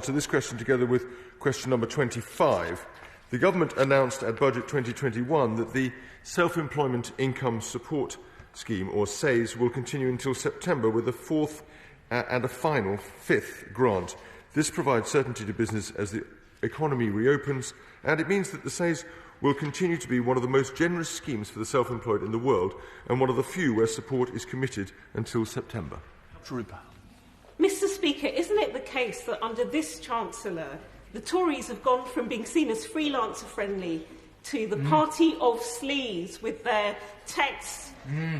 answer this question together with question number 25. The Government announced at Budget 2021 that the Self-Employment Income Support Scheme, or SAYS, will continue until September with a fourth and a final fifth grant. This provides certainty to business as the economy reopens, and it means that the SAYS will continue to be one of the most generous schemes for the self-employed in the world and one of the few where support is committed until September. Mr. Speaker, isn't it the case that under this Chancellor, the Tories have gone from being seen as freelancer-friendly to the party of sleaze with their texts,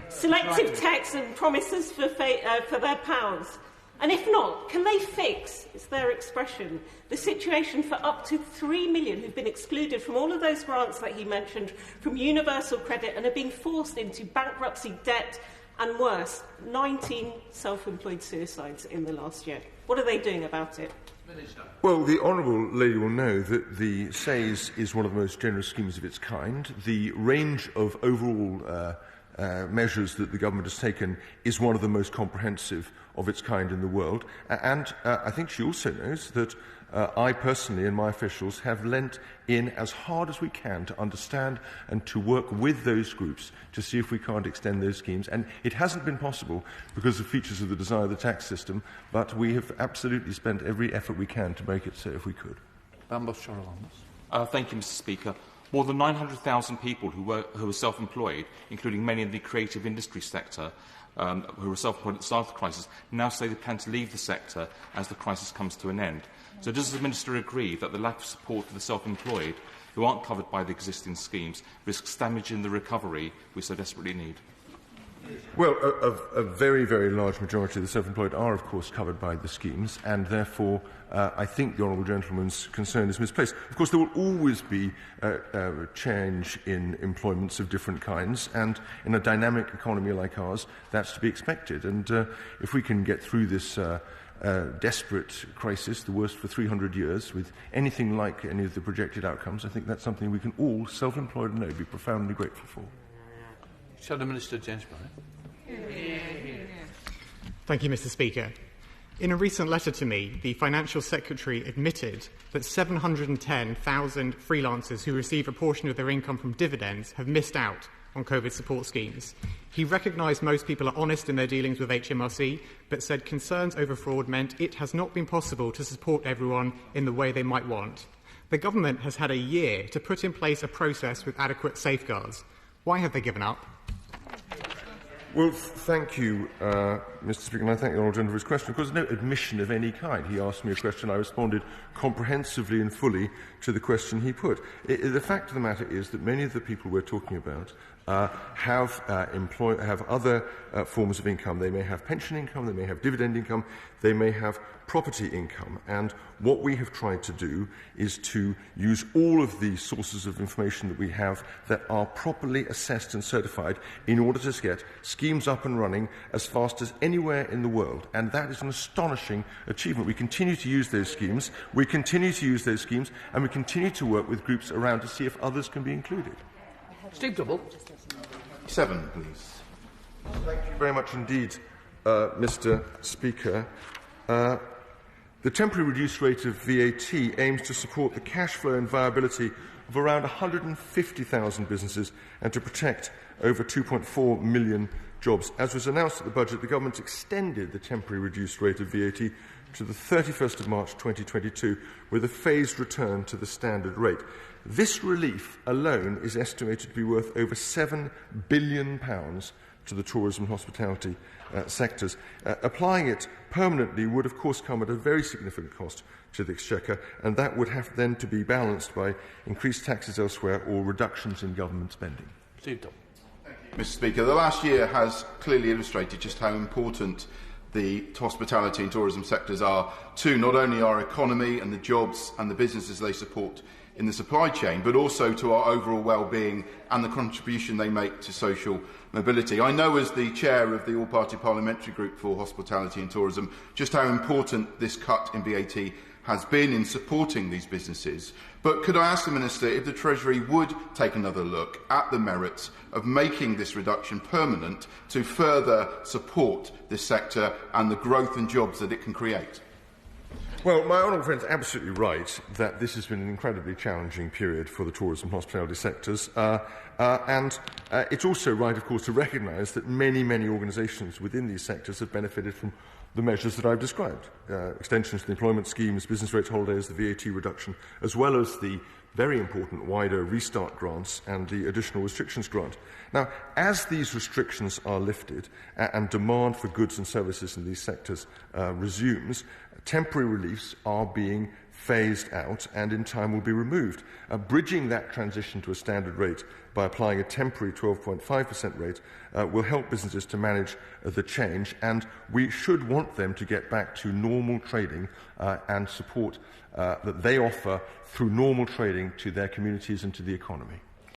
selective texts and promises for their pounds? And if not, can they fix, it's their expression, the situation for up to 3 million who've been excluded from all of those grants that he mentioned, from universal credit, and are being forced into bankruptcy, debt, and worse, 19 self-employed suicides in the last year? What are they doing about it? Well, the Honourable Lady will know that the SAYS is one of the most generous schemes of its kind. The range of overall measures that the Government has taken is one of the most comprehensive of its kind in the world. And I think she also knows that I personally and my officials have lent in as hard as we can to understand and to work with those groups to see if we can't extend those schemes. And it hasn't been possible because of features of the design of the tax system, but we have absolutely spent every effort we can to make it so if we could. Thank you, Mr. Speaker. More than 900,000 people who are self-employed, including many in the creative industry sector, who were self-employed at the start of the crisis, now say they plan to leave the sector as the crisis comes to an end. So does the Minister agree that the lack of support for the self-employed, who aren't covered by the existing schemes, risks damaging the recovery we so desperately need? Well, a very, very large majority of the self-employed are, of course, covered by the schemes, and therefore I think the Honourable Gentleman's concern is misplaced. Of course, there will always be change in employments of different kinds, and in a dynamic economy like ours, that's to be expected. And if we can get through this desperate crisis, the worst for 300 years, with anything like any of the projected outcomes, I think that's something we can all, self-employed and no, be profoundly grateful for. Shadow Minister James Bryant. Thank you, Mr. Speaker. In a recent letter to me, the Financial Secretary admitted that 710,000 freelancers who receive a portion of their income from dividends have missed out on COVID support schemes. He recognised most people are honest in their dealings with HMRC, but said concerns over fraud meant it has not been possible to support everyone in the way they might want. The Government has had a year to put in place a process with adequate safeguards. Why have they given up? Well, thank you, Mr. Speaker, and I thank the Honourable Gentleman for his question. Of course, there's no admission of any kind. He asked me a question. I responded comprehensively and fully to the question he put. The fact of the matter is that many of the people we're talking about have other forms of income. They may have pension income, they may have dividend income, they may have property income. And what we have tried to do is to use all of the sources of information that we have that are properly assessed and certified in order to get schemes up and running as fast as anywhere in the world. And that is an astonishing achievement. We continue to use those schemes, and we continue to work with groups around to see if others can be included. Steve Double. 7, please. Thank you very much indeed, Mr. Speaker. The temporary reduced rate of VAT aims to support the cash flow and viability of around 150,000 businesses and to protect over 2.4 million jobs. As was announced at the budget, the Government extended the temporary reduced rate of VAT to the 31st of March 2022 with a phased return to the standard rate. This relief alone is estimated to be worth over £7 billion to the tourism and hospitality sectors. Applying it permanently would, of course, come at a very significant cost to the Exchequer, and that would have then to be balanced by increased taxes elsewhere or reductions in government spending. Mr. Speaker, the last year has clearly illustrated just how important the hospitality and tourism sectors are to not only our economy and the jobs and the businesses they support in the supply chain, but also to our overall well-being and the contribution they make to social mobility. I know, as the chair of the All-Party Parliamentary Group for Hospitality and Tourism, just how important this cut in VAT has been in supporting these businesses. But could I ask the Minister if the Treasury would take another look at the merits of making this reduction permanent to further support this sector and the growth and jobs that it can create? Well, my honourable friend is absolutely right that this has been an incredibly challenging period for the tourism and hospitality sectors. And it's also right, of course, to recognise that many, many organisations within these sectors have benefited from the measures that I've described. Extensions to the employment schemes, business rates holidays, the VAT reduction, as well as the very important wider restart grants and the additional restrictions grant. Now, as these restrictions are lifted and demand for goods and services in these sectors resumes, temporary reliefs are being phased out and in time will be removed. Bridging that transition to a standard rate by applying a temporary 12.5% rate will help businesses to manage the change, and we should want them to get back to normal trading and support that they offer through normal trading to their communities and to the economy.